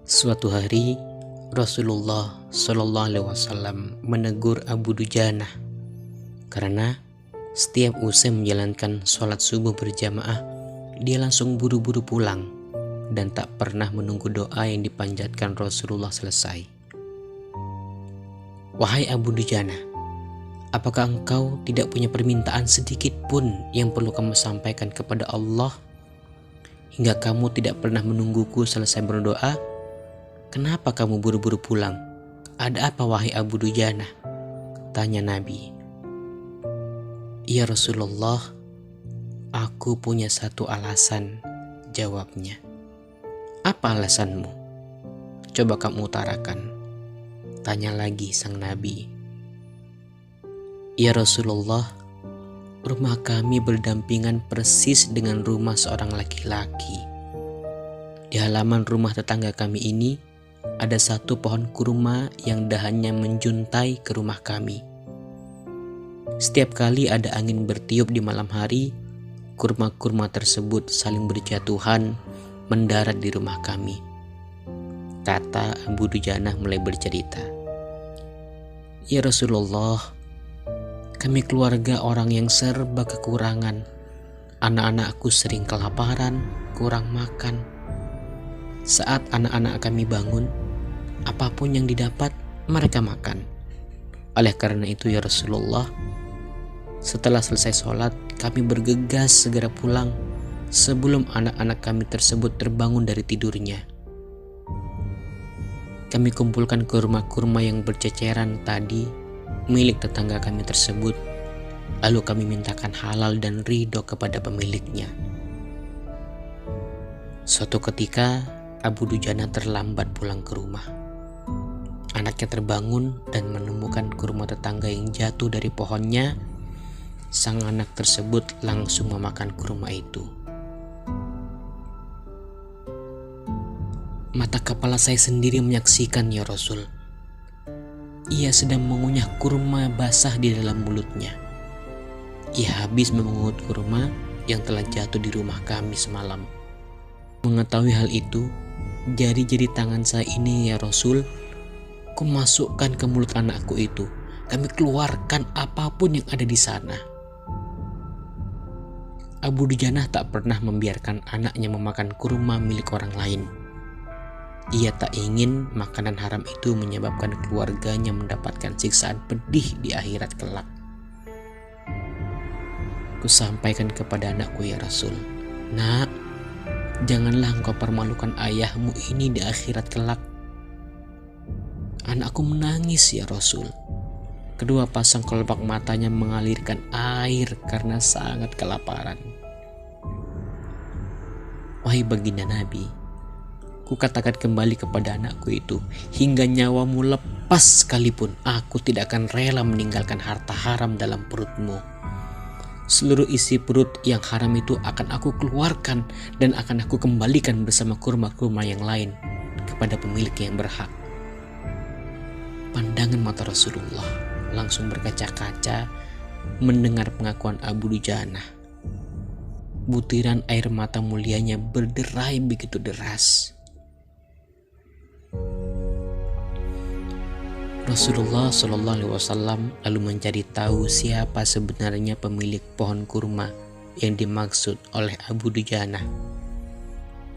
Suatu hari Rasulullah Shallallahu Alaihi Wasallam menegur Abu Dujanah karena setiap usai menjalankan sholat subuh berjamaah, dia langsung buru-buru pulang dan tak pernah menunggu doa yang dipanjatkan Rasulullah selesai. Wahai Abu Dujanah, apakah engkau tidak punya permintaan sedikit pun yang perlu kamu sampaikan kepada Allah hingga kamu tidak pernah menungguku selesai berdoa? Kenapa kamu buru-buru pulang? Ada apa wahai Abu Dujanah? Tanya Nabi. Ya Rasulullah, aku punya satu alasan, jawabnya. Apa alasanmu? Coba kamu utarakan. Tanya lagi sang Nabi. Ya Rasulullah, rumah kami berdampingan persis dengan rumah seorang laki-laki. Di halaman rumah tetangga kami ini ada satu pohon kurma yang dahannya menjuntai ke rumah kami. Setiap kali ada angin bertiup di malam hari, kurma-kurma tersebut saling berjatuhan mendarat di rumah kami. Kata Abu Dujanah mulai bercerita. Ya Rasulullah, kami keluarga orang yang serba kekurangan. Anak-anakku sering kelaparan, kurang makan. Saat anak-anak kami bangun, apapun yang didapat, mereka makan. Oleh karena itu ya Rasulullah, setelah selesai sholat, kami bergegas segera pulang sebelum anak-anak kami tersebut terbangun dari tidurnya. Kami kumpulkan kurma-kurma yang berceceran tadi milik tetangga kami tersebut, lalu kami mintakan halal dan ridho kepada pemiliknya. Suatu ketika, Abu Dujanah terlambat pulang ke rumah. Anaknya terbangun dan menemukan kurma tetangga yang jatuh dari pohonnya. Sang anak tersebut langsung memakan kurma itu. Mata kepala saya sendiri menyaksikan ya Rasul. Ia sedang mengunyah kurma basah di dalam mulutnya. Ia habis memungut kurma yang telah jatuh di rumah kami semalam. Mengetahui hal itu, jari-jari tangan saya ini ya Rasul, kumasukkan ke mulut anakku itu. Kami keluarkan apapun yang ada di sana. Abu Dujanah tak pernah membiarkan anaknya memakan kurma milik orang lain. Ia tak ingin makanan haram itu menyebabkan keluarganya mendapatkan siksaan pedih di akhirat kelak. Kusampaikan kepada anakku ya Rasul, Nak, janganlah engkau permalukan ayahmu ini di akhirat kelak. Anakku menangis ya Rasul. Kedua pasang kelopak matanya mengalirkan air karena sangat kelaparan. Wahai baginda Nabi, ku katakan kembali kepada anakku itu, hingga nyawamu lepas sekalipun, aku tidak akan rela meninggalkan harta haram dalam perutmu. Seluruh isi perut yang haram itu akan aku keluarkan dan akan aku kembalikan bersama kurma-kurma yang lain kepada pemilik yang berhak. Pandangan mata Rasulullah langsung berkaca-kaca mendengar pengakuan Abu Dujanah. Butiran air mata mulianya berderai begitu deras. Rasulullah Shallallahu Alaihi Wasallam lalu mencari tahu siapa sebenarnya pemilik pohon kurma yang dimaksud oleh Abu Dujanah.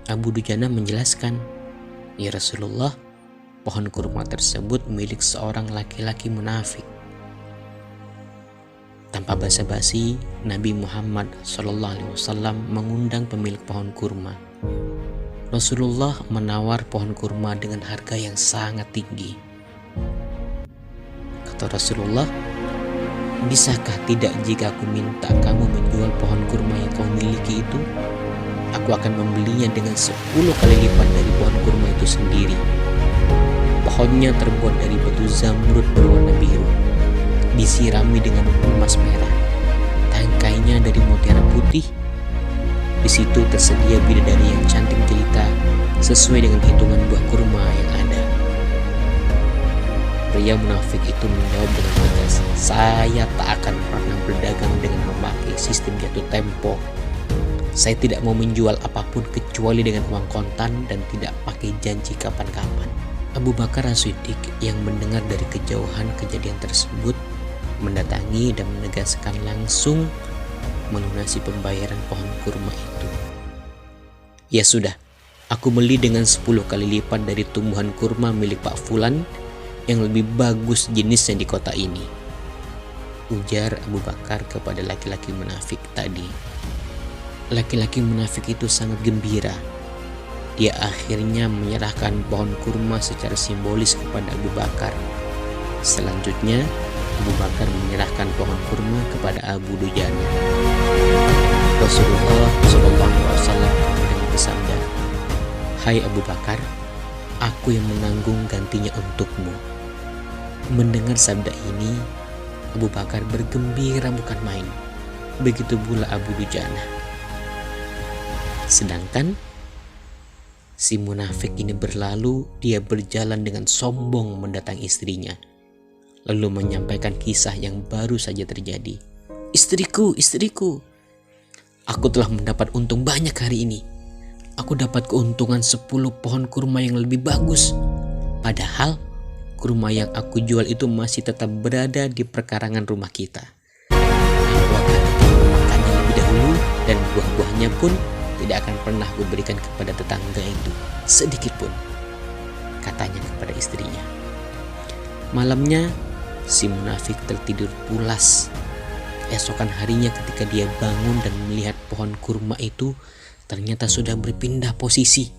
Abu Dujanah menjelaskan, ya Rasulullah, pohon kurma tersebut milik seorang laki-laki munafik. Tanpa basa-basi, Nabi Muhammad Shallallahu Alaihi Wasallam mengundang pemilik pohon kurma. Rasulullah menawar pohon kurma dengan harga yang sangat tinggi. Kata Rasulullah, bisakah tidak jika aku minta kamu menjual pohon kurma yang kau miliki itu? Aku akan membelinya dengan 10 kali lipat dari pohon kurma itu sendiri. Pohonnya terbuat dari batu zamrud berwarna biru, disirami dengan emas merah. Tangkainya dari mutiara putih. Di situ tersedia bidadari yang cantik jelita sesuai dengan hitungan buah kurma yang ada. Pria munafik itu menjawab dengan tegas, saya tak akan pernah berdagang dengan memakai sistem jatuh tempo. Saya tidak mau menjual apapun kecuali dengan uang kontan dan tidak pakai janji kapan-kapan. Abu Bakar As-Siddiq yang mendengar dari kejauhan kejadian tersebut mendatangi dan menegaskan langsung melunasi pembayaran pohon kurma itu. Ya sudah, aku beli dengan 10 kali lipat dari tumbuhan kurma milik Pak Fulan yang lebih bagus jenisnya di kota ini, ujar Abu Bakar kepada laki-laki munafik tadi. Laki-laki munafik itu sangat gembira. Dia akhirnya menyerahkan pohon kurma secara simbolis kepada Abu Bakar. Selanjutnya, Abu Bakar menyerahkan pohon kurma kepada Abu Dujana. Rasulullah SAW kemudian bersabda, "Hai Abu Bakar, aku yang menanggung gantinya untukmu." Mendengar sabda ini, Abu Bakar bergembira bukan main. Begitu pula Abu Dujana. Sedangkan si munafik ini berlalu, dia berjalan dengan sombong mendatangi istrinya, lalu menyampaikan kisah yang baru saja terjadi. Istriku, aku telah mendapat untung banyak hari ini. Aku dapat keuntungan 10 pohon kurma yang lebih bagus. Padahal kurma yang aku jual itu masih tetap berada di perkarangan rumah kita. Aku akan memakannya lebih dahulu dan buah-buahnya pun tidak akan pernah kuberikan kepada tetangga itu sedikit pun, katanya kepada istrinya. Malamnya si munafik tertidur pulas. Esokan harinya ketika dia bangun dan melihat pohon kurma itu ternyata sudah berpindah posisi.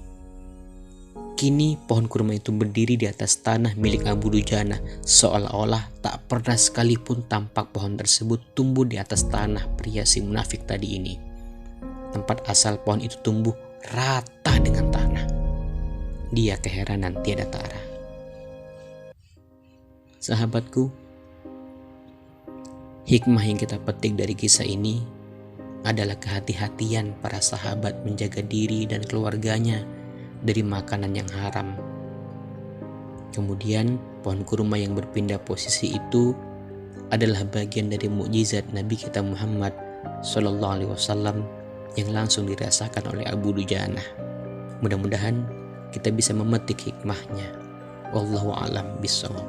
Kini pohon kurma itu berdiri di atas tanah milik Abu Dujana, seolah-olah tak pernah sekalipun tampak pohon tersebut tumbuh di atas tanah pria si munafik tadi ini. Tempat asal pohon itu tumbuh rata dengan tanah. Dia keheranan tiada tara. Sahabatku, hikmah yang kita petik dari kisah ini adalah kehati-hatian para sahabat menjaga diri dan keluarganya dari makanan yang haram. Kemudian pohon kurma yang berpindah posisi itu adalah bagian dari mukjizat Nabi kita Muhammad SAW yang langsung dirasakan oleh Abu Dujana. Mudah-mudahan kita bisa memetik hikmahnya. Wallahu a'lam bishawab.